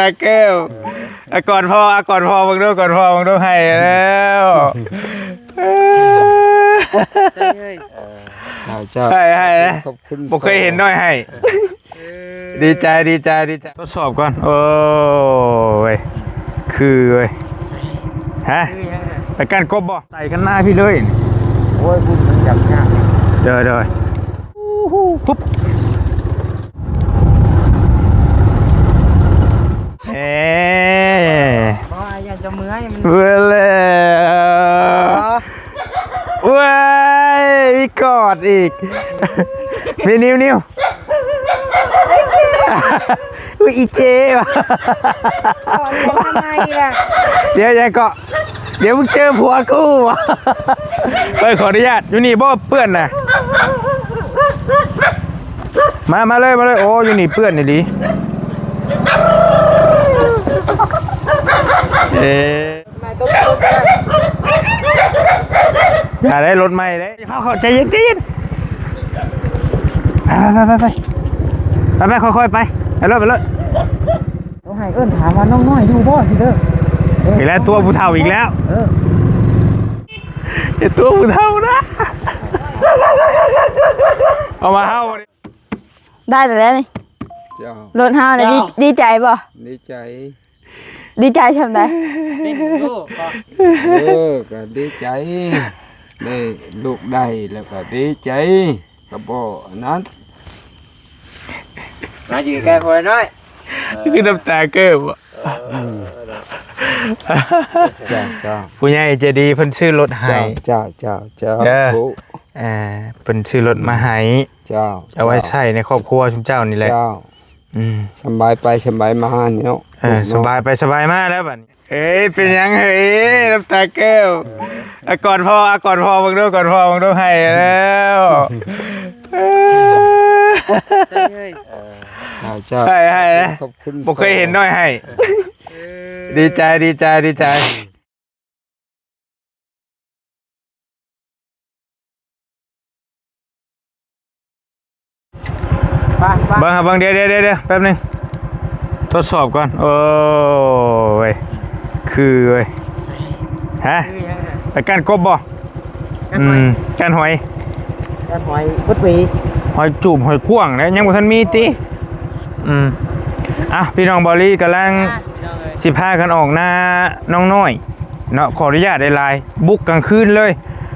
าแก้วก่อนพอบังดูก่อนพอบังดูให้แล้วให้นะผมเคยเห็นน้อยให้ดีใจทดสอบก่อนโอ้ยคือเว้ยฮะไปกันกบบ่ใส่กันหน้าพี่เลยโอ้ยบุญมันจับยากเด้อปุ๊บอยากจะเมื่อยมันเวลาว้ายมีกอดอีกมีนิ้วอุ้ยอีเจ๊วะทำไมล่ะเดี๋ยวยังเกาะเดี๋ยวมึงเจอผัวกูไปขออนุญาตอยู่นี่บ่เปื้อนนะมาเลยโอ้อยู่นี่เปื้อนนี่ดิอย่าได้รถใหม่เลยเข้าใจเย็นไปค่อยๆไปเลยต้องให้ถามว่าน้องน้อยอยู่บ่สิเด้ออีกแล้วตัวผู้เฒ่าอีกแล้วตัวผู้เฒ่านะเอามาเฮาได้แต่แล้วนี่รถเฮาเลยดีใจป่ะดีใจทำไมก็ดีใจได้ลูกได้แล้วก็ดีใจกระบอกนั้นมาอยู่ใกล้พอน้อยคือน้ำตาเกิบผู้ใหญ่ใจดีเพิ่นซื้อรถให้เจ้าเพิ่นซื้อรถมาให้เอาไว้ใช้ในครอบครัวชุมเจ้านี่แหละสบายไปสบายมาเนี่ยสบายไปสบายมากแล้วบัดนี้เป็นยังเฮ้ยน้ำตาเกิบก่อนพอบังดูก่อนพอบังดูให้แล้วให้นะผมเคยเห็นน้อยให้ดีใจบางเดี๋ยวแป๊บนึงทดสอบก่อนโอ้ยคือเว้ยฮะไปกันกบบ่กันหอยพุทธีหอยจูบหอยกว้างนะยังบ่ทันมีติพี่น้องบอลลี่กำลัง15กันออกหน้าน้องน้อยเนาะขออนุญาตได้ลายบุกกลางคืนเลย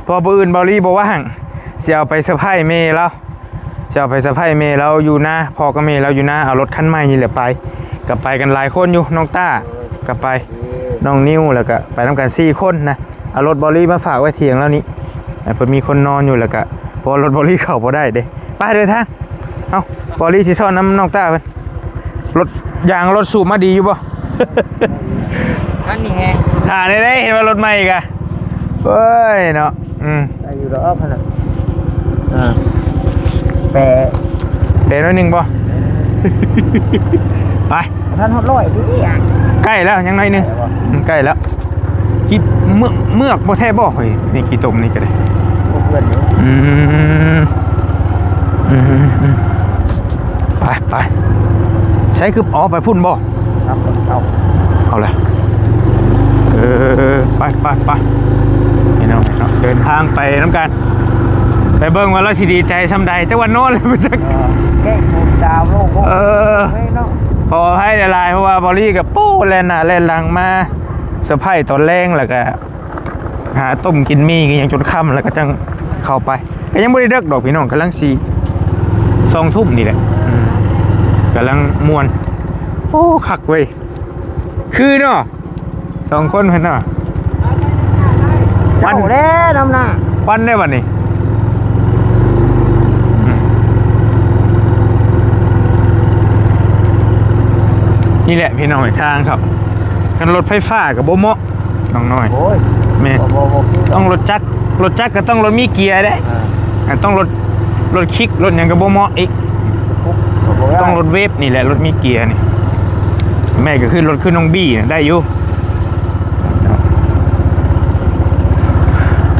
พออื่นบอลลี่บอกว่าห่างจะเอาไปเซอร์ไพรส์เมย์แล้วอยู่นะพอก็เมย์เราอยู่นะเอารถคันใหม่นี่แหละไปกับไปกันหลายคนอยู่น้องต้ากับไปน้องนิ้วแล้วก็ไปทำกัน4 คนนะเอารถบอลลี่มาฝากไว้เถียงแล้วนี้เพิ่นมีคนนอนอยู่แล้วก็พอรถบอลลี่เข้าบ่ได้เด้ไปเดินทางเอาบอลลี่สิซ่อนน้ำน้องต้าเพิ่นรถยางรถสูบมาดีอยู่ป่ะอันนี้แฮงได้เห็นว่ารถใหม่อีกอะเฮ้ยเนาะได้อยู่รอบขนาดแต่น้อยหนึ่งป่ะไปท่าน100ดิใกล้แล้วยังน้อยหนึ่งใกล้แล้วกี่เมือกบ่แท้บ่เฮ้ยนี่กี่ตุ่มนี่ก็ได้ไปใช้คือไปพุ่นบ่ครับเอาเลยไปนี่เนาะเดินทางไปน้ำกันไปเบิ่งว่าเราสิดีใจซำใดจังหวัดโน้นเลยมันจะแก้บุญดาวโลกพอให้ละลายเพราะว่าบอลลี่กับโป้เล่นหลังมาเซอร์ไพรส์ตอนแรงแล้วก็หาต้มกินมีกันยังจนค่ำแล้วก็จังเข้าไปก็ยังไม่ได้เลิกดอกพี่น้องกำลัง2 ทุ่มนี่แหละกำลังม่วนโอ้คักเว้ยคือเนาะ2 คนเห็นเนาะวันแล้วน้ำหน้าวันได้วันนี้นี่แหละพี่น้องทางครับกันรถไฟฟ้ากับโบโมน้องน้อยแม่ต้องรถจักรก็ต้องรถมีเกียร์ได้ต้องรถคลิกรถอย่างกับโบโมอีกต้องรถเวฟนี่แหละรถมีเกียร์นี่แม่ก็ขึ้นรถขึ้นน้องบี้ได้อยู่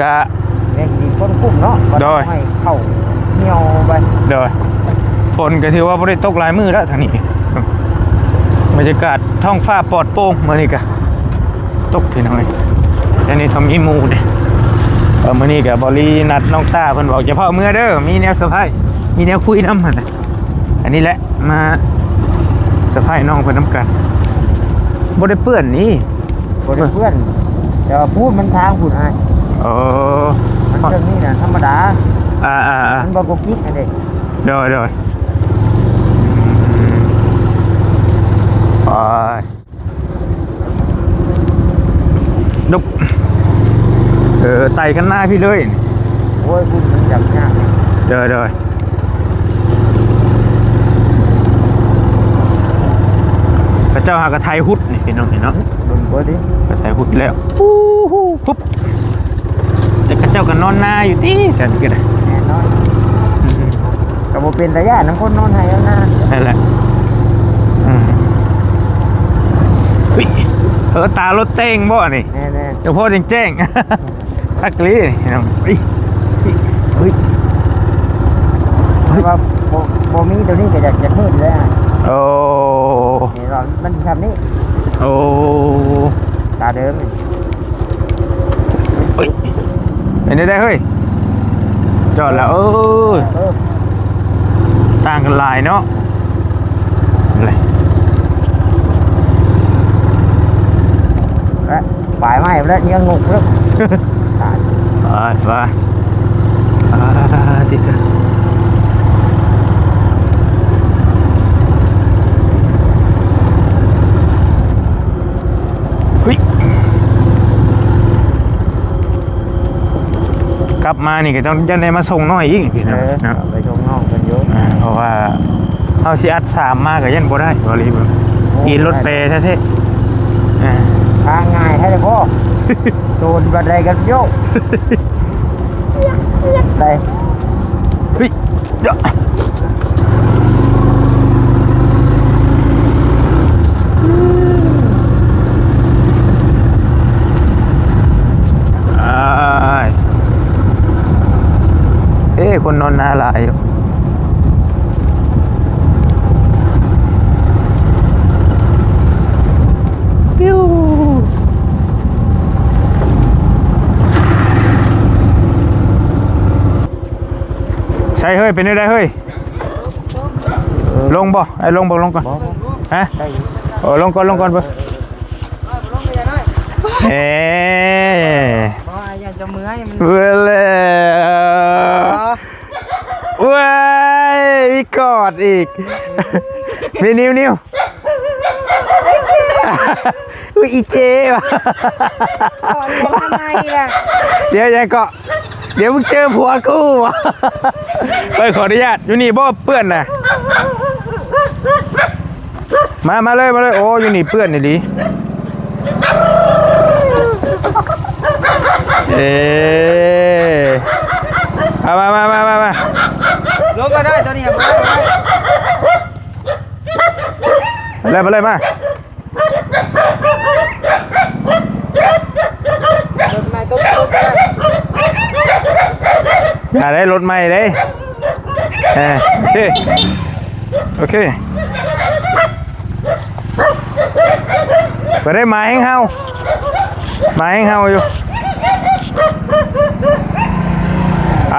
กะมีคนกุ้มเนาะโดยเข้าเหนียวไปโดยฝนก็ถือว่าไม่ได้ตกหลายมือแล้วทางนี้ บรรยากาศท้องฟ้าปลอดโปร่งมื้อนี้ก็ตกพี่น้องเอ้ยอันนี้ทำมีหมู่เด้มื้อนี้ก็บรินัดน้องตาเพิ่นบอกจะพาเมื่อเด้อมีแนวเซอร์ไพรส์มีแนวคุยนำหั่นน่ะอันนี้แหละมาเซอร์ไพรส์น้องเพิ่นนำกันบ่ได้เปื้อนนี่ บ่ได้เพื่อนแต่ว่าพูดมันทางพูดให้ อ๋อ มันเรื่องนี้น่ะธรรมดา มันบ่กุกกิ๊กอันนี้ โดยไปดุบไต่กันหน้าพี่เลย โอ้ยพูดมันจับยาก โดยพระเจ้าหากระไทยหุดนี่พี่น้องเห็นเนาะ เบิ่งบ่ดิ กระไทยหุดแล้วปุ๊บแต่กระเจ้าก็นอนหน้าอยู่ที่กันก็ได้ แน่นอนก็บ่เป็นระยะนำคนนอนให้เอาหน้า นั่นแหละเฮ้ยตารถเต้งบ่นี่ แน่ เดี๋ยวพ่อแจ้งทักลีนี่น้องเฮ้ย ๆเพราะว่าบ่มีตัวนี้ก็อยากจะมืดเลยอ่ะ โอ้ นี่เรามันทำนี่ โอ้ ตาเดิมนี่ เฮ้ยเป็นได้เฮ้ยจอดแล้วต่างกันหลายเนาะอะไร และปลายไม้แล้วยังงกแล้วตาย ไปติดกันเฮ้ยกลับมานี่ก็ต้องจะได้มาส่งน้อยอีกพี่นะนะ ไปชมน้องกันอยู่ เพราะว่าเอาสิอัด3มาก็ยันบ่ได้บ่รีบกินรถเปย์แท้ๆ ทางง่ายให้เลยพ่อโดนบันไดกันโยกไป เฮ้ยเยอะคนนอนนาหลายอยู่ปิ้วใช่เฮ้ยเป็นได้เฮ้ยลงบ่ไอ้ลงบ่ลงก่อนฮะโอ้ลงก่อนบ่เอ๊ะ อยากจะมือให้มัน เว้ยมีกอดอีกมีนิ้วอุ้ยอีเจว่ะ ทำไมล่ะ เดี๋ยวยังเกาะเดี๋ยวมึงเจอผัวกูวะไปขออนุญาตอยู่นี่บ่เปื้อนนะมาเลยโอ้อยู่นี่เปื้อนนี่ดิมาลงก็ได้ตัวนี้มาเลยมา รถไม่ตุ๊บได้ ได้รถใหม่เลยโอเคไปได้หมาแห้งเฮาอยู่ไป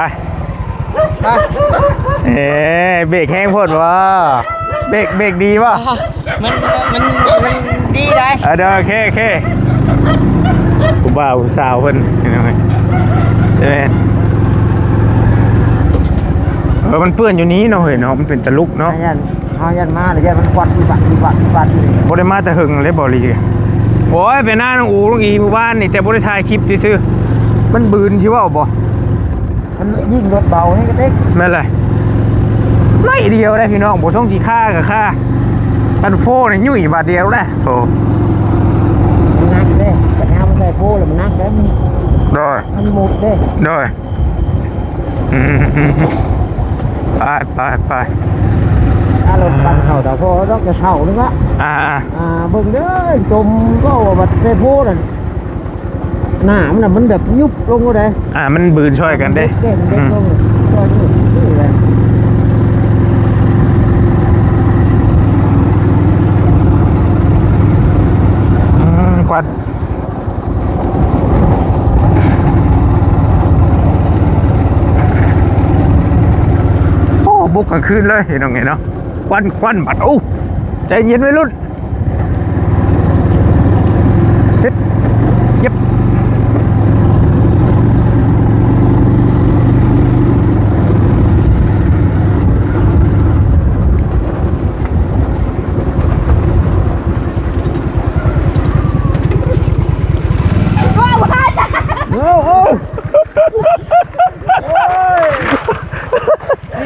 เบรกแห้งพดวะเบรกดีวะมันดีได้ เดี๋ยวโอเคกูบ่าวสาวเพิ่นเห็นไหมใช่ไหมมันเปื้อนอยู่นี้เนาะเฮ้ยเนาะมันเป็นตะลุกเนาะยันมาเลยยันมันควันบัดอยู่บ่ได้มาแต่หึงเลยบ่ลีโอ้ยไปหน้าน้องอูน้องอีหมู่บ้านนี่แต่บ่ได้ถ่ายคลิปซื่อมันบืนชิว่าบ่มันยิ่งรถเบาให้กระเด็กแม่นเลยไม่เดียวได้พี่น้องบ่ส่งสิค่ากับค่าอันโฟนี่ยุ่ยบาทเดียวได้โอ้ มันนักเด้แต่แนวมันใส่โป้แล้วมันนักเด้มันหมดเด้ด้วยไปถ้ารถปั่นเข่าแต่พอต้องจะเข่านึงละเบิ่งเด้อจมก็บัดใส่โป้นั่นหน้ามันแบบยุบลงก็ได้มันบืนช่วยกันเด้เด็กลงช่วยนี่เลย บุกกลางคืนเลยเห็นน้องไงเนาะควันบัดอู้ใจเย็นไว้รุ่นเฮ็ดเย็บ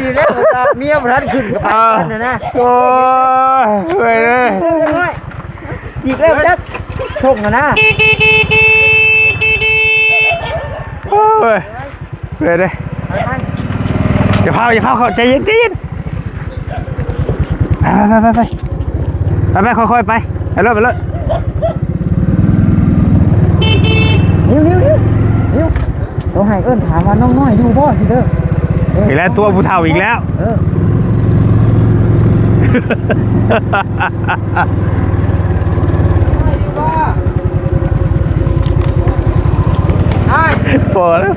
นี่แหละเมียมันขึ้นกับพันนะ โอ้ยเว้ยเลย จีบแล้วจักชงนะ โอ้ยเว้ยเลยอย่าพาเขาใจเย็นไปค่อยๆไปเลย นิ้วต้องให้เอิ้นถามว่าน้องน้อยอยู่บ่สิเด้อ อีกแล้วตัวผู้เฒ่าอีกแล้วพอแล้ว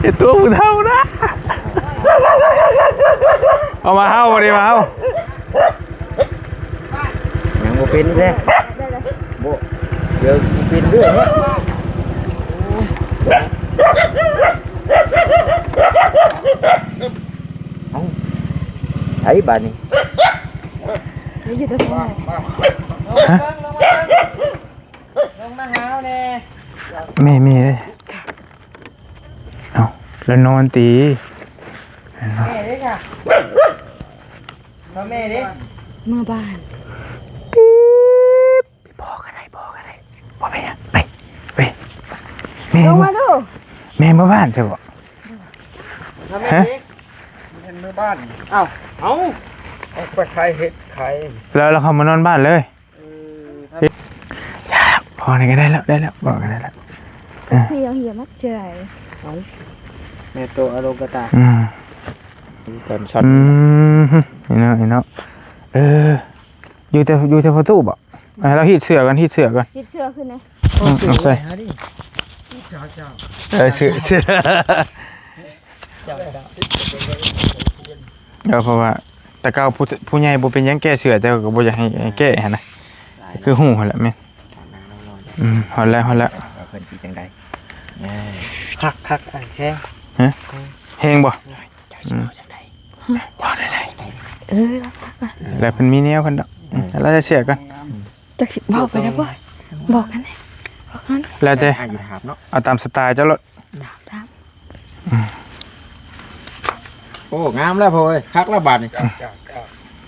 อย่าตัวผู้เฒ่านะเอามาเฮ้ามาดิมาเฮ้า ยังบ่เป็นเลยบ่เดี๋ยวเป็นด้วยเนี่ยไอ้บ้านนี้ อยู่ตรงไหน ลงมาหาวแน่ แม่เลยเอาแล้วนอนตี แม่เด้ค่ะมาแม่เด้ เมื่อบ้าน บอกอะไรบอกไปอ่ะไปแม่ ลงมาดู แม่มาบ้านใช่ปะ มาแม่เด้ เป็นมือบ้าน เอ้า เอาไปขายเห็ดขาย แล้วเราเข้ามานอนบ้านเลยพอไหนก็ได้แล้วบอกกันได้แล้ว เสียงเหี้ยมักเจย แม่โตอารมณ์กระตาตอนช็อต เห็นเนาะอยู่แต่ประตูบ่เราฮีดเสือกัน คิดเชื่อขึ้นนะ ใส่เสือเพราะว่าแต่เก่าผู้ใหญ่บ่เป็นยังแก้เสือแต่ก็บ่อยากให้แก้หั่นนะคือหูหั่นแหละแม่ฮอดแล้ว เพิ่นสิจังได๋คักไอ้แฮง แฮงบ่บ่ได้แล้วเพิ่นมีแนวกันดอกเราจะเสือกัน จักสิบอกไปแล้วบ่บอกกันเลยบอกกัน แล้วแต่ อายุถามเนาะ เอาตามสไตล์เจ้ารถ ถาม โอ้งามแล้วพ่อเอ้ยคักแล้วบาดนี่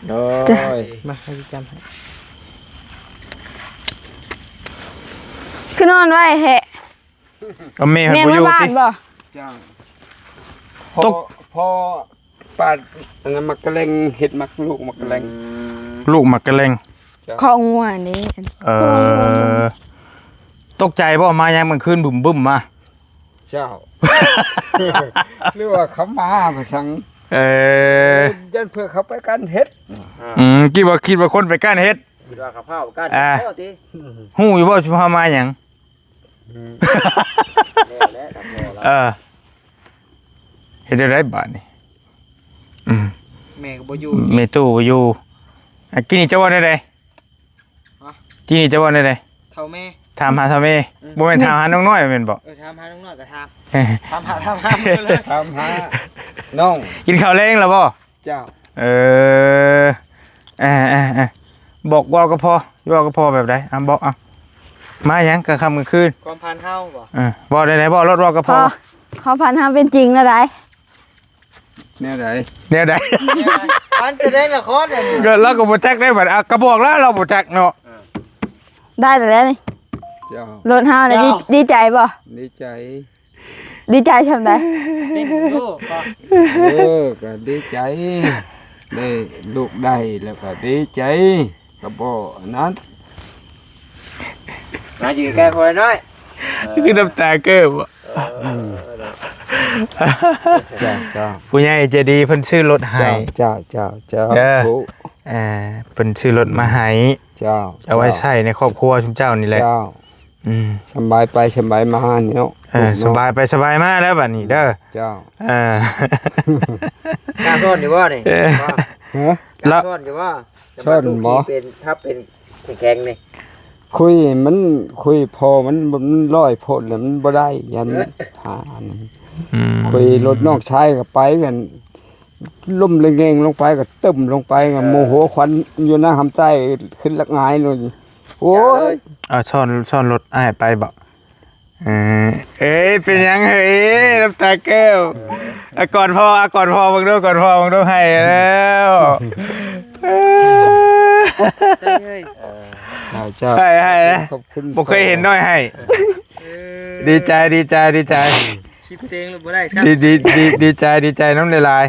โอ้ยมาให้จำให้ คือนอนไว้แฮะ เอาแม่ แม่ บ่อ เมื่อยู่ บ้าน ติ บ่ จ้าง ตก พอปาดอันนั้นมักกะเลงเห็ดมักลูกมักกะเลง ลูกหมักกะเลง ของงัวนี่ ตกใจบ่มายังมันคืนบึ้มมา เจ้า หรือว่าเขามาประชังยันเพื่อเขาไปกันเห็ด คิดว่าคนไปก้านเฮ็ด คิดว่าข้าวเผากันโอ้ติ ฮู้อยู่บ่สิพามาหยัง แล้วกับพ่อแล้ว เฮ็ดได้บาดนี่ แม่ก็บ่อยู่ แม่ตู้บ่อยู่กินนี่จะว่าได้กินนี่จะว่าได้ เท่าแม่ ถามหาทำไมบ่แม่นถามหาน้องน้อยแม่นบ่ ถามหาน้องน้อยก็ถามเลย ทำหาน้อง กินข้าวแรงแล้วบ่ เจ้า บอกว่าก็พอแบบใดบอกมาหยังกลางค่ำกลางคืน ความพันเฮาบ่ บอกได้ๆบอกรถว่าก็พ พ อ อเขาพันห้าเป็นจริงแล้วได้ แนี่ไหน เนี่ยได้ มันแสดงละครเนี่ย ก็เราก็บ่จักได้บัดก็บอกแล้วเราบ่จักเนาะ ได้แต่แล้วนี่ เจ้าร ถห้าเลยดีใจบ่ ดีใจ ดีใจทำได้ เป็นลูกก็ ก็ดีใจได้ลูกได้แล้วก็ดีใจก็บ่นั้น มาอยู่ใกล้พ่อน้อย คือน้ำตาเกิบ จ้า ผู้ใหญ่ใจดีเพิ่นซื้อรถให้ เจ้า เพิ่นซื้อรถมาให้ เจ้า เอาไว้ใช้ในครอบครัวชุมเจ้านี่แหละ เจ้า สบายไปสบายมาเนี่ย สบายไปสบายมาแล้วบัดนี้เด้อ เจ้าก ล้าซ่อนอยู่บ่นี่ ฮะ กล้าซ่อนอยู่บ่ ซ่อนบ่ เป็นถ้าเป็นแข็งนี่ คุยพอมันร้อยโพดแล้วมันบ่ได้ยันผ่าน คุยรถนอกชายก็ไปกันล่มเลยเงงลงไปก็ตึ้มลงไปก็โมโหควันอยู่หน้าหำใต้ขึ้นละงายเลยโอ้ย เอาช่อนรถอ้ายไปบ่เอ้ยเป็นยังเฮ้ยน้ำตาแก้วก่อนพอบังดูให้แล้วเจ้า ให้นะ ขอบคุณ บ่เคยเห็นน้อยให้ดีใจ คิดเองเลยบ่ได้ซัก ดีใจน้ำลาย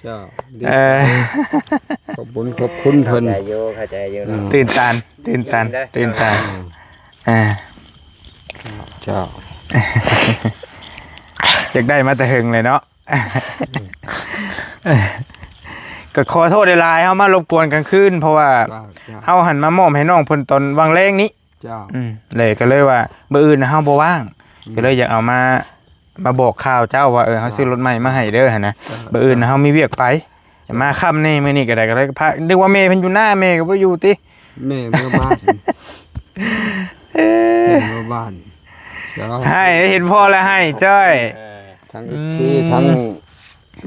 เจ้า ๆขอบคุณเพิ่น เข้าใจอยู่นะ ตื่นตันเจ้า อยากได้มาแต่หึงเลยเนาะก็ขอโทษหลายๆเฮามารบกวนกลางคืนเพราะว่าเฮาหันมามอบให้น้องเพิ่นตอนวางแรงนี้ เจ้า เลยก็เลยว่ามื้ออื่นน่ะเฮาบ่ว่างก็เลยอยากเอามาบอกข่าวเจ้าว่าเฮาซื้อรถใหม่มาให้เด้อหั่นนะมื้ออื่นน่ะเฮามีเวียกไปมาค่ำนี่มื้อนี้ก็ได้ก็เลยพานึกว่าแม่เพิ่นอยู่หน้าแม่ก็บ่อยู่ติ แม่เมื่อบ้านเมื่อบ้านให้เห็นพ่อแล้วให้จ้อย ทั้งชื่อทั้ง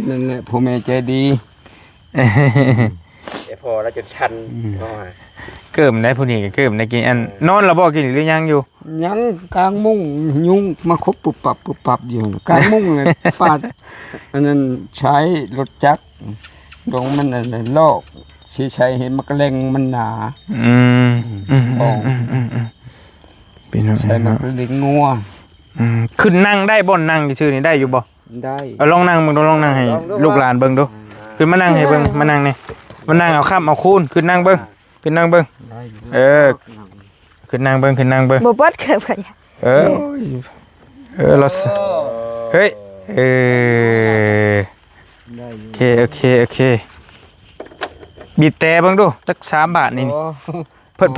นั่นแหละพ่อแม่ใจดี พอแล้วจนชันเข้ามา เกิมได้ผู้นี้ก็เกิมได้กินอันนอนแล้วบ่กินหรือยังอยู่ ยังกลางมุ้งยุงมาคบปุบปับอยู่กลางมุ้งเลยปาดอันนั้นใช้รถจักรดงมันอะไรลอกชี้ใช้เห็นมะเร็งมันหนาเป็น ใช้มะเร็งงัว ขึ้นนั่งได้บ่นั่งชื่อนี่ได้อยู่บ่ ได้ เอาลองนั่งเบิ่งดูลองนั่งให้ลูกหลานเบิ่งดูขึ้นมานั่งให้เบิ่งมานั่งนี่มานั่งเอาข้ามเอาคูณขึ้นนั่งเบิ่งขึ้นนั่งเบิ่งขึ้นนั่งเบิ่งบ่ปดเกิบกัน เราเฮ้ยโอเคบีบแต่เบิ่งดูจัก3 บาทนี่เพิ่น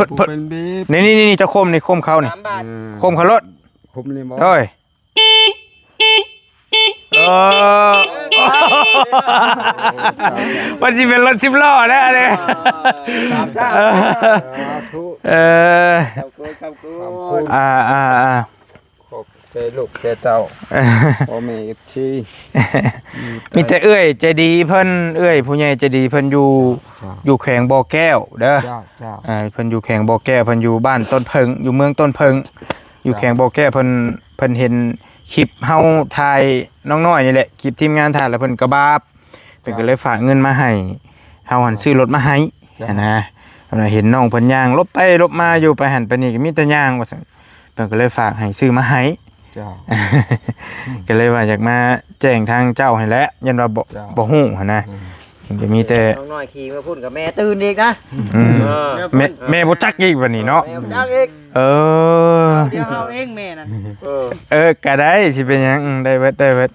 นี่เจ้าโคมนี่โคมเขานี่โคมเขารถ คมนี่บ่ โอ้ยมันจะเป็นรถ10 ล้อแล้วเนี่ยขอบใจลูกใจเต้าพ่อแม่ชีมีแต่เอื้อยใจดีเพิ่นเอื้อยผู้ใหญ่ใจดีเพิ่นอยู่แขวงบ่อแก้วเด้อเพิ่นอยู่แขวงบ่อแก้วเพิ่นอยู่บ้านต้นเพิงอยู่เมืองต้นเพิงอยู่แขวงบ่อแก้วเพิ่นเห็นคลิปเฮาถ่ายน้องน้อยนี่แหละคลิปทีมงานถ่ายแล้วเพิ่นก็บาปเพิ่นก็เลยฝากเงินมาให้เฮาหันซื้อรถมาให้นะเห็นน้องเพิ่นย่างลบไปลบมาอยู่ไปหันไปนี่ก็มีแต่ย่างว่าซั่นเพิ่นก็เลยฝากให้ซื้อมาให้ก็เลยว่าอยากมาแจ้งทางเจ้าให้แล้วยันว่าบ่ฮู้หั่นนะจะมีแต่น้องน้อยขี่มาพูดกับแม่ตื่นอีกนะแม่บ่จักอีกบัดนี้เนาะจักอีกเดี๋ยวเฮาเองแม่นั่นก็ได้สิเป็นหยังได้เบิด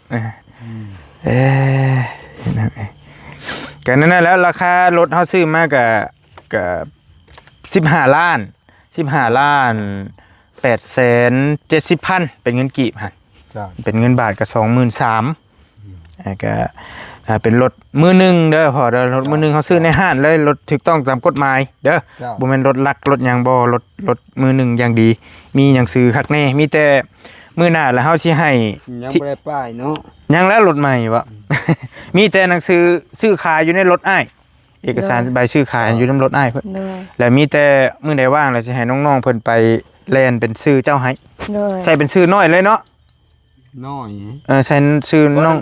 ก็นั่นน่ะแล้วราคารถเฮาซื้อมาก็15 ล้าน870,000เป็นเงินกีบหั่นเป็นเงินบาทก็ 23,000ก็เป็นรถมือหนึ่งเด้อพอเด้อรถมือหนึ่งเขาซื้อในห้างเลยรถถูกต้องตามกฎหมายเด้อบ่แม่นรถลักรถหยังบ่รถมือหนึ่งอย่างดีมีหนังสือคักแน่มีแต่มื้อหน้าแล้วเฮาสิให้ยังบ่ได้ป้ายเนาะยังแล้วรถใหม่บ่ มีแต่หนังสือซื้อขายอยู่ในรถอ้ายเอกสารใบซื้อขายอยู่ในรถอ้ายเพิ่นแล้วมีแต่มื้อใดว่างแล้วสิให้น้องๆเพิ่นไปแล่นเป็นชื่อเจ้าให้ใส่เป็นชื่อน้อยเลยเนาะน้อยใช้ชื่อน้อง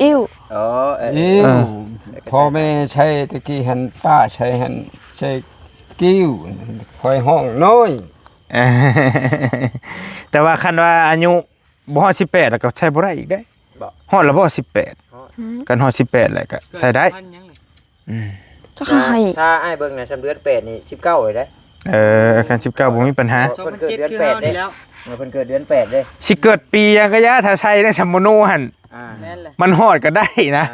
อิ้วพ่อแม่ใช้ตะกี้หันป้าใช้หันใช้กิ้วคอยห้องน้อยแต่ว่าคันว่าอายุบ่ฮอด18แล้วก็ใช้บ่ได้อีกได้ฮอดแล้วบ่18กันฮอด18แล้วก็ใช้ได้ถ้าอ้ายเบิ่งน่ะ3 เดือน8นี่19เลยเด้คัน19บ่มีปัญหาเพิ่นเกิดเดือน8เด้เพิ่นเกิดเดือน8เด้สิเกิดปียังก็ยะถ้าใช้ได้ซัมโมโนหั่นมันฮอดก็ได้นะ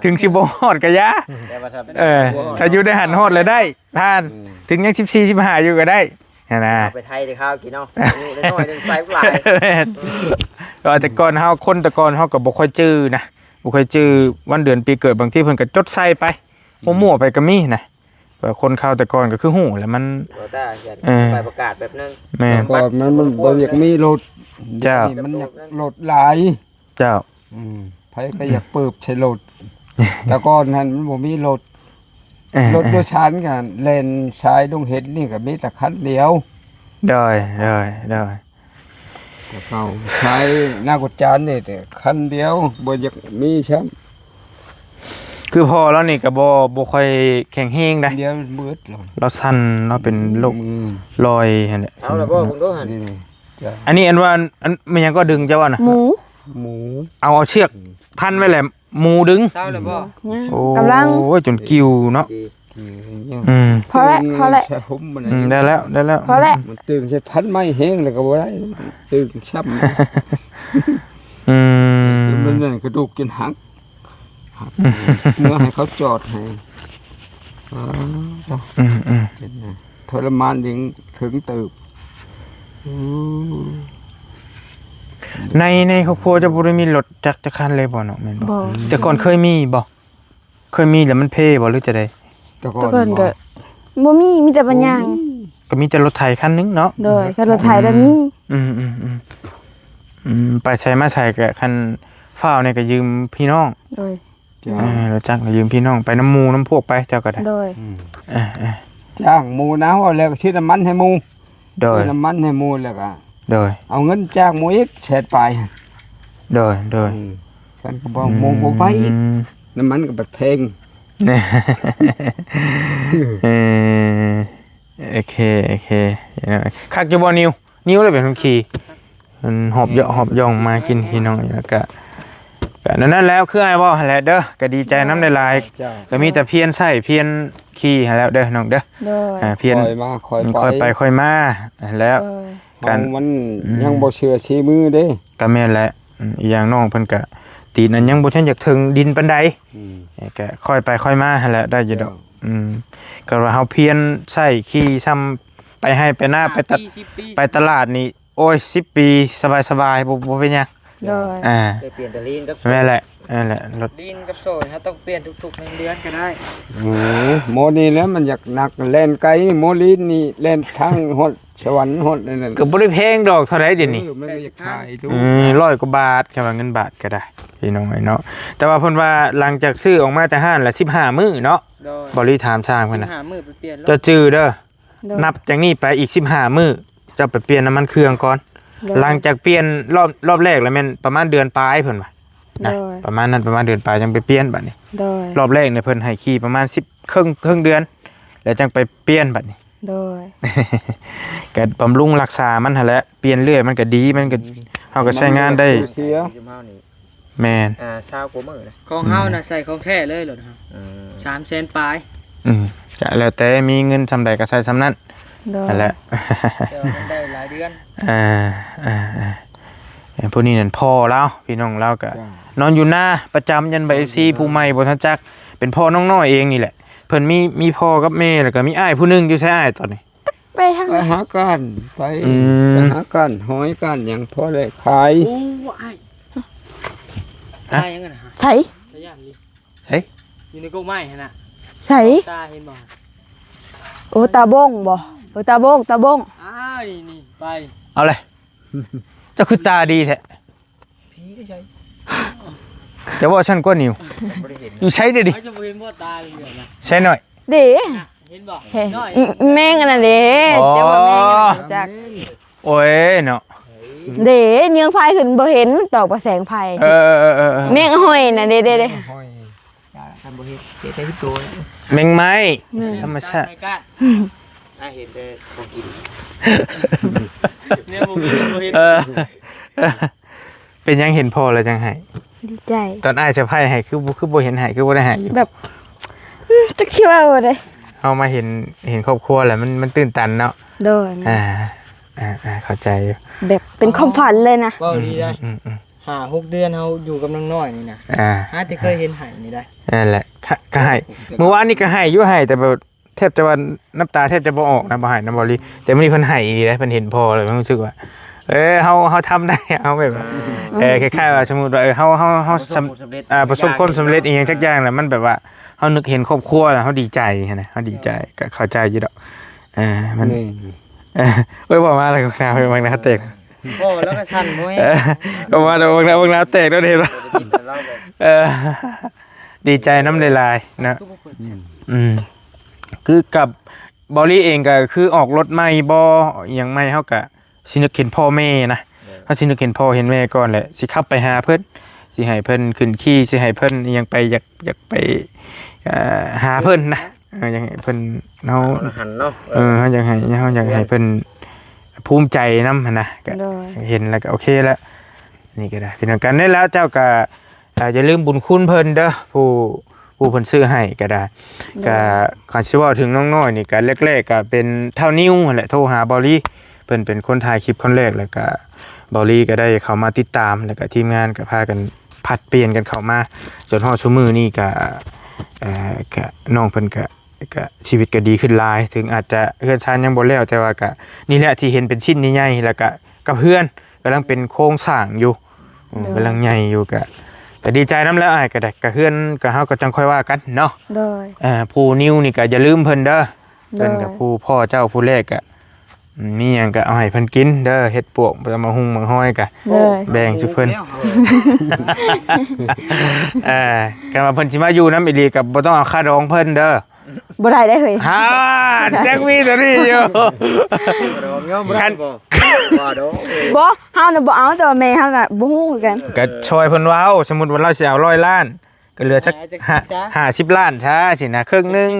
ถึงสิบ่ฮอดก็ยะถ้าอยู่ได้หันฮอดเลยได้ท่านถึงยัง14 15อยู่ก็ได้ นะ ไปไทยได้ข้าวกินเนาะนี่น้อยนึงใส่หลาย แต่ก่อนเฮาคนแต่ก่อนเฮาก็บ่ค่อยจื้อนะบ่ค่อยจื้อวันเดือนปีเกิดบางทีเพิ่นก็จดใส่ไปมั่วๆไปก็มีนะแต่คนเข้าแต่ก่อนก็คือฮู้แล้วมันไปประกาศแบบนึง แม่น ก่อนมันบ่อยากมีรถ เจ้า ดี๋ยวนี้มันอยากรถหลาย เจ้า ไผก็อยากเปิบใช้รถแต่ก่อนนั้นมันบ่มีรถรถโดยสารกันเลนชายดงเห็ดนี่ก็มีแต่คันเดียว ได้ แต่เก่าใช้หน้ากดจานนี่แต่คันเดียวบ่อยากมีใช่ คือพอแล้วนี่ก็บ่ค่อยแข็งแรงได้ เดียวมืดลง เราสั่นเราเป็นโรคลอยหั่นแหละ เอาละบ่ผมก็หัน นี่จ้ะ อันนี้อันว่าอันมันยังก็ดึงเจ้าว่าน่ะ หมู หมู เอาเชือกพันไว้แหละหมูดึง เช้าละบ่ เนี่ย โอ้ กำลัง โอ้ยจนกิ้วเนาะ พอแล้วพอแล้ว ใช้หุ้มมัน ได้แล้ว พอแล้ว มันตึงใช้พันไม้แห้งแล้วก็บ่ได้ตึงช้ำ อืม มันนั่นกระดูกจนหักเมื่อให้เขาจอดให้ทรมานถึงตึบ ในครอบครัวจะบ่ได้มีรถจักรคันเลยบ่เนาะแม่นบ่ บ่ แต่ก่อนเคยมีบ่เคยมีแล้วมันเพ่บ่หรือจะได้ แตะก่อนก็บ่มีแต่ปัญญาง ก็มีแต่รถไถคันนึงเนาะ โดยก็รถไถแบบนี้ ไปใช้มาใช้กับคันฟ้าวเนี่ยก็ยืมพี่น้อง โดย เราจ้างก็ยืมพี่น้องไปน้ำหมูน้ำพวกไปเจ้าก็ได้ โดย จ้างหมูนะว่าแล้วก็ซื้อน้ำมันให้หมู โดย ซื้อน้ำมันให้หมูแล้วก็ โดย เอาเงินจ้างหมูอีกแชดไป โดย ฉันก็บอกหมูบ่ไปอีกน้ำมันก็บัดเพลง เนี่ยโอเคคักจะบ่นิ้วเลยเป็นคนขี่มันหอบย่องมากินพี่น้องแล้วก็นั่นแล้วคือไอ้บ่แหละเด้อก็ดีใจน้ำได้หลาย จ้า ก็มีแต่เพียนใส่เพียนขี่ให้แล้วเด้อน้องเด้อ โดย เพียน คอย ค่อยไปค่อยมาแล้ว โดย กันมันยังบ่เชื่อชีมือเด้ ก็แม่นแหละอีกอย่างน้องเพิ่นก็ตีนอันยังบ่ทันอยากถึงดินปานใดก็ค่อยไปค่อยมาหั่นแหละได้อยู่ดอกก็ว่าเฮาเพียนใช้ขี่ซ้ำไปให้ไปหน้าไปตลาดนี่โอ้ย10 ปีสบายๆบ่เป็นหยัง โดย เปลี่ยนแต่ลีนกับ แม่นแหละนั่นแหละรถ ลีนกับโซ่ฮะต้องเปลี่ยนทุกๆ1เดือนก็ได้ โมนี่แล้วมันอยากหนักแล่นไกลโมลีนนี่แล่นทางฮอดสวรรค์ฮอดนั่น ก็บ่ได้แพงดอกเท่าไหร่เดี๋ยวนี้ มันอยากขายดู 100 กว่าบาทแค่ว่าเงินบาทก็ได้พี่น้องเนาะแต่ว่าเพิ่นว่าหลังจากซื้อออกมาแต่ห้านละ15มื้อเนาะบ่รีถามช่างเพิ่นน่ะ หามือไปเปลี่ยน จะจื้อเด้อ โดย นับจากนี้ไปอีก15มื้อจะไปเปลี่ยนน้ำมันเครื่องก่อน โดย หลังจากเปลี่ยนรอบแรกแล้วแม่นประมาณเดือนปลายเพิ่นว่านะ โดย ประมาณนั้นประมาณเดือนปลายจังไปเปลี่ยนบัดนี้ โดย รอบแรกเนี่ยเพิ่นให้ขี่ประมาณ10ครึ่งเดือน แล้วจังไปเปลี่ยนบัดนี้ โดย ก็บำรุงรักษามันหั่นแหละเปลี่ยนเรื่อยมันก็ดีมันก็เฮาก็ใช้งานได้ เสีย แม่น 20กว่ามื้อนะของเฮาน่ะใส่ของแท้เลยเหรอครับ300,000ปลาย ก็แล้วแต่มีเงินซำใดก็ใช้ซำนั้น โดย นั่นแหละ เดี๋ยวมันได้หลายเดือน ผู้นี้นั่นพ่อเราพี่น้องเราก็นอนอยู่หน้าประจำยันใบ FC ผู้ใหม่บ่ทันจักเป็นพ่อน้องน้อยเองนี่แหละเพิ่นมีพ่อกับแม่แล้วก็มีอ้ายผู้หนึงอยู่ใช่อ้ายตอนนี้ ไปทาง ไปหากันไปหากันหอยกันอย่างพอได้ขาย โอ้อ้ายยังไงนะฮะ ใส่ ขยันดิ เฮ้ย อยู่ในกกไม้หั่นน่ะ ใส่ ตาเห็นบ่ โอ้ตาบงบ่โอ้ตาบงอ้าวนี่ไป เอาเลยเจ้าคือตาดีแท้ ผีก็ใช่ จะว่าฉันก็นิว บ่ได้เห็น อยู่ใช้ได้ดิ เขาจะบ่เห็นบ่ตาเลยเหรอนะ ใช้หน่อย เด้ เห็นบ่ เห็น น้อย แม่งอันนั้นเด้ อ๋อ เจ้าว่าแม่งอันนั้นจัก โอ้ยเนาะ เด้เยืองไฟขึ้นบ่เห็นมันตอกประแสงไฟ เออ แม่งห้อยน่ะเด้ หอย ทำบ่เห็นเสียใจที่ตัว แมงไม้ธรรมชาติ ไม่กล้าเห็นแต่บ่กินเนี่ยบ่กินบ่เห็น เป็นยังเห็นพ่อแล้วจังให้ ดีใจ ตอนอ้ายจะไพ่ให้คือบ่เห็นให้คือบ่ได้ให้อยู่ แบบจะคิดว่าบ่ได้ เฮามาเห็นครอบครัวแล้วมันตื่นตันเนาะ โดย เข้าใจอยู่ แบบเป็นความฝันเลยนะ ว่าดีได้5-6 เดือนเฮาอยู่กับน้อยๆนี่นะหาแต่เคยเห็นไห้นี่ได้ นั่นแหละก็ให้เมื่อวานนี้ก็ให้อยู่ให้แต่แบบ แทบจะว่าน้ำตาแทบจะบ่ออกนะบ่หายน้ำบอลีแต่มื้อนี้เพิ่นให้ดีเลยเพิ่นเห็นพอเลยรู้สึกว่าเฮาทำได้เฮาแบบคล้ายๆว่าสมมุติว่าเฮาประสบความสำเร็จอีหยังสักอย่างแล้วมันแบบว่าเฮานึกเห็นครอบครัวแล้วเฮาดีใจนะเฮาดีใจก็เข้าใจอยู่ดอกมันบอกมาอะไรของนาไปบางนาแตก โอ้แล้วก็สั่นมวย ก็มาบางนาแตกแล้วเห็นป่ะดีใจน้ำลายๆนะคือกับบอลี่เองก็คือออกรถไม่บออย่างไม่เขากะสินึกเห็นพ่อแม่นะเขาสินึกเห็นพ่อเห็นแม่ก่อนแหละสิขับไปหาเพิ่นสิให้เพิ่นขึ้นขี่สิให้เพิ่นยังไปอยากไปหาเพิ่นนะยังให้เพิ่นเขาหันเนาะเขาอยากให้เพิ่นภูมิใจนำนะก็เห็นแล้วก็โอเคแล้วนี่ก็ได้เป็นกันได้แล้วเจ้าก็อย่าลืมบุญคุณเพิ่นเด้อผู้เพิ่นซื้อให้ก็ได้ก็คันสิว่าถึงน้องน้อยนี่ก็แรกๆก็เป็นเท่านิ้วนั่นแหละโทรหาบอลี่เพิ่นเป็นคนถ่ายคลิปคนแรกแล้วก็บอลี่ก็ได้เข้ามาติดตามแล้วก็ทีมงานก็พากันผัดเปลี่ยนกันเข้ามาจนฮอดซุมื้อนี้ก็น้องเพิ่นก็ชีวิตก็ดีขึ้นหลายถึงอาจจะเฮือนชานยังบ่แล้วแต่ว่าก็นี่แหละที่เห็นเป็นชิ้นใหญ่ๆแล้วก็กับเฮือนกำลังเป็นโครงสร้างอยู่กำลังใหญ่อยู่ก็ดีใจนำแล้วอ้ายก็ได้ก็เฮือนก็เฮาก็จังค่อยว่ากันเนาะโดยผู้นิ้วนี่ก็อย่าลืมเพิ่นเด้อเพิ่นกับผู้พ่อเจ้าผู้แรกก็มีหยังก็เอาให้เพิ่นกินเด้อเฮ็ดปวกมาหุงมาห้อยก็แบ่งสุเพิ่นก็ว่าเพิ่นสิมาอยู่นำอีหลีก็บ่ต้องเอาค่าดองเพิ่นเด้อบ่ได้เฮ้ยจังมีตัวนี้อยู่บ่เฮาน่ะบ่เอาแต่ว่าแม่เฮาก็บ่ฮู้กันก็ช่วยเพิ่นเว้าสมมุติว่าเราสิเอา100 ล้านก็เหลือสัก50 ล้านช้าสินะครึ่งนึง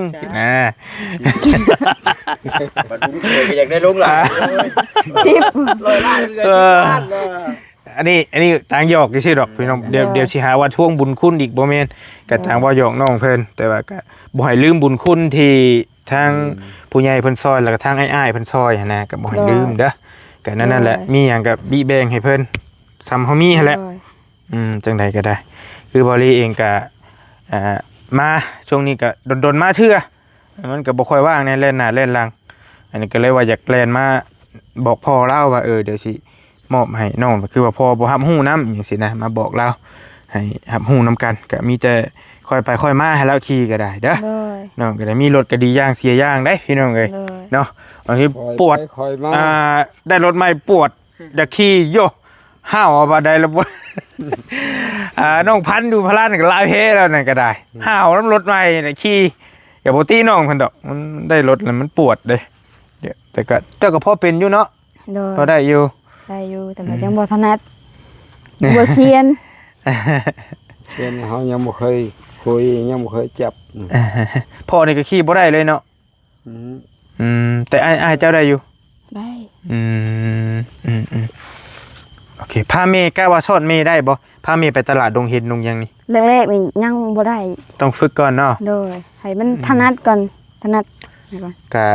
บัดนี้เคยอยากได้ลงหลาย100 ล้านเหลือ10 ล้านอันนี้ทางหยอกซื่อดอกพี่น้องเดี๋ยวสิหาว่าทวงบุญคุณอีกบ่แม่นก็ทางว่าหยอกน้องเพิ่นแต่ว่าก็บ่ให้ลืมบุญคุณที่ทางผู้ใหญ่เพิ่นซอยแล้วก็ทางอ้ายๆเพิ่นซอยนะก็บ่ให้ลืมเด้อก็นั่นแหละมีหยังก็บิแบ่งให้เพิ่นซ้ำเฮามีหั่นแหละจังใดก็ได้คือบริเองก็มาช่วงนี้ก็ดนมาเชื่อมันก็บ่ค่อยว่างในเล่นหน้าเล่นหลังอันนี้ก็เลยว่าอยากแล่นมาบอกพ่อเล่าว่าเดี๋ยวสิมอบให้น้องคือว่าพ่อบ่รับรู้นำจังซี่นะมาบอกเราให้รับรู้นำกันก็มีแต่ค่อยไปค่อยมาให้เราขี่ก็ได้เด้อน้องก็ได้มีรถก็ดีอย่างเสียอย่างได้พี่น้องเอ้ยเนาะบางทีปวดได้รถใหม่ปวดอยากขี่โยห้าวบ่ได้แล้วบ่น้องพันธุ์ดูพลานก็ลายเพแล้วนั่นก็ได้ห้าวน้ำรถใหม่น่ะขี่อย่าบ่ตีน้องเพิ่นดอกมันได้รถแล้วมันปวดเด้แต่ก็เจ้าก็พอเป็นอยู่เนาะพอได้อยู่แต่ก็ยังบ่ถนัดบ่เซียนเฮายังบ่เคยคุยยังบ่เคยจับพ่อนี่ก็ขี่บ่ได้เลยเนาะแต่อ้ายเจ้าได้อยู่ได้โอเคพาเมย์กล้าว่าสอนเมย์ได้บ่พาเมย์ไปตลาดดงเห็ดดงยังนี่แรกๆนี่ยังบ่ได้ต้องฝึกก่อนเนาะโดยให้มันถนัดก่อนถนัดก่อนก็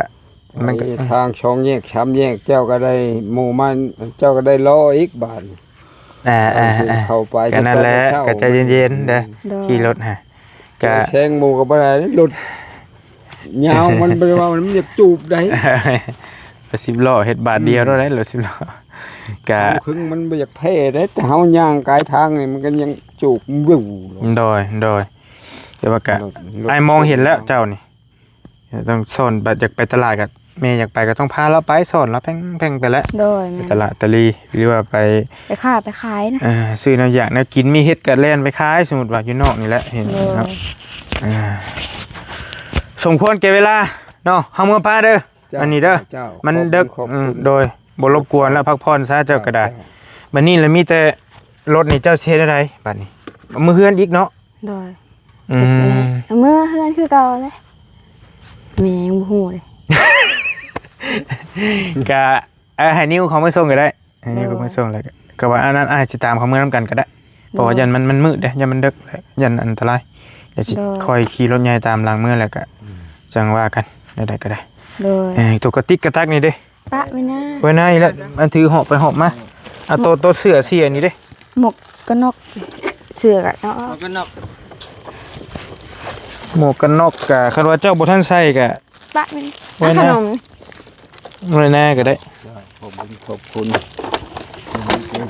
มันก็ทางช่องแยกช้ำแยกเจ้าก็ได้หมู่มันเจ้าก็ได้รออีกบาทเข้าไปก็นั่นแหละก็ใจเย็นๆเด้อขี่รถฮะก็แซงหมู่ก็บ่ได้รถยาวมันบ่ว่ามันอยากจูบได้10 ล้อเฮ็ดบาทเดียวเท่านั้นรถ10 ล้อก็ครึ่งมันบ่อยากแพ้ได้แต่เฮาย่างกายทางนี่มันก็ยังจูบวิวโดยแต่ว่าก็ไอ้มองเห็นแล้วเจ้านี่ต้องสอนบัดอยากไปตลาดก็แม่อยากไปก็ต้องพาเราไปสอนเราแพ่งไปแล้วโดยตลาดตะลีหรือว่าไปขายนะซื้อน้ำอยากกินมีเฮ็ดก็แล่นไปขายสมมุติว่าอยู่นอกนี่แหละเห็นครับสมควรแก่เวลาเนาะเฮามื้อป้าเด้ออันนี้เด้อมันดึกโดยบ่รบกวนแล้วพักผ่อนซะเจ้าก็ได้บัดนี้แล้วมีแต่รถนี่เจ้าสิเฮ็ดได้บัดนี้มื้อเฮือนอีกเนาะโดยมื้อเฮือนคือเก่าเลยแม่ยังบ่ฮู้เลยก็ให้นิ้วเขามาส่งก็ได้ให้นิ้วเขามาส่งแล้วก็ว่าอันนั้นอาจสิตามเขามื้อนำกันก็ได้เพราะว่ายันมันมืดเด้ยันมันดึกยันอันตรายเดี๋ยวสิคอยขี่รถใหญ่ตามหลังมื้อแล้วก็จังว่ากันได้ก็ได้ตัวกระติกกระตักนี่เด้ปะไว้นะแล้วมันถือหอบไปหอบมาเอาตัวเสื้อเสียนี่เด้หมกกันนกเสื้อก็เนาะหมวกกันน็อกก็คันว่าเจ้าบ่ทันใส่ก็ ปะนี่ขนม เลยแน่ก็ได้ ผมขอบคุณ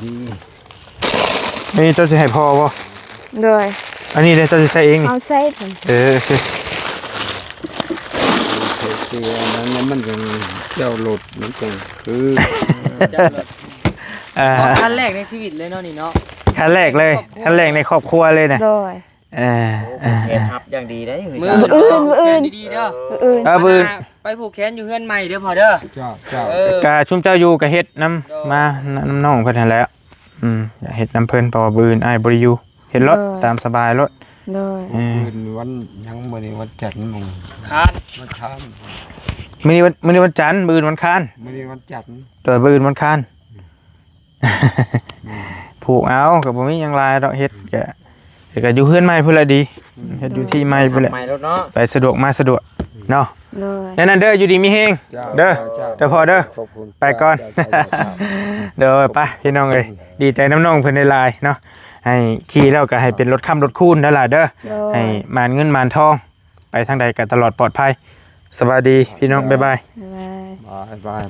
ดี นี่เจ้าจะให้พ่อป่ะ โดย อันนี้เดี๋ยวเจ้าจะใส่เองนี่ เอาใส่ผม โอเค เสียนั้นมันยังเจ้าหลุดมันจังคือ ขั้นแรกในชีวิตเลยเนาะนี่เนาะ ขั้นแรกเลยขั้นแรกในครอบครัวเลยนะ โดย เฮ็ดทับอย่างดีได้ มืออื่น ดีๆเด้อ อื่น บืน ไปผูกแขนอยู่เฮือนใหม่เด้อพ่อเด้อ เจ้า กาชุ่มเจ้าอยู่กับเฮ็ดน้ำมาน้ำน้องเพิ่นนั่นแหล้วอยากเฮ็ดน้ำเพิ่นเพราะว่าบืนอ้ายบ่ได้อยู่เฮ็ดรถตามสบายรถ โดย คืนวันยังมื้อนี้วันจันทร์มึง คาน วันค้าน มื้อนี้วันจันทร์บืนวันค้าน มื้อนี้วันจันทร์ ตัวบืนวันค้านผูกเอาก็บ่มีหยังหลายดอกเฮ็ดก็อยู่เฮือนใหม่พุ่นละดีเฮ็ดอยู่ที่ใหม่พุ่นแหละ ใหม่รถเนาะ ไปสะดวกมาสะดวกเนาะ โดย นั่นเด้ออยู่ดีมีเฮงเด้อเด้อพ่อเด้อ ขอบคุณ ไปก่อน เด้อไปพี่น้องเอ้ยดีใจน้ำน้องเพิ่นได้หลายเนาะให้ขี่แล้วก็ให้เป็นรถค่ำรถคูนนั่นล่ะเด้อ โดย ให้มานเงินมานทอง ไปทางใดก็ตลอดปลอดภัยสวัสดีพี่น้องบ๊ายบาย บ๊ายบาย บาย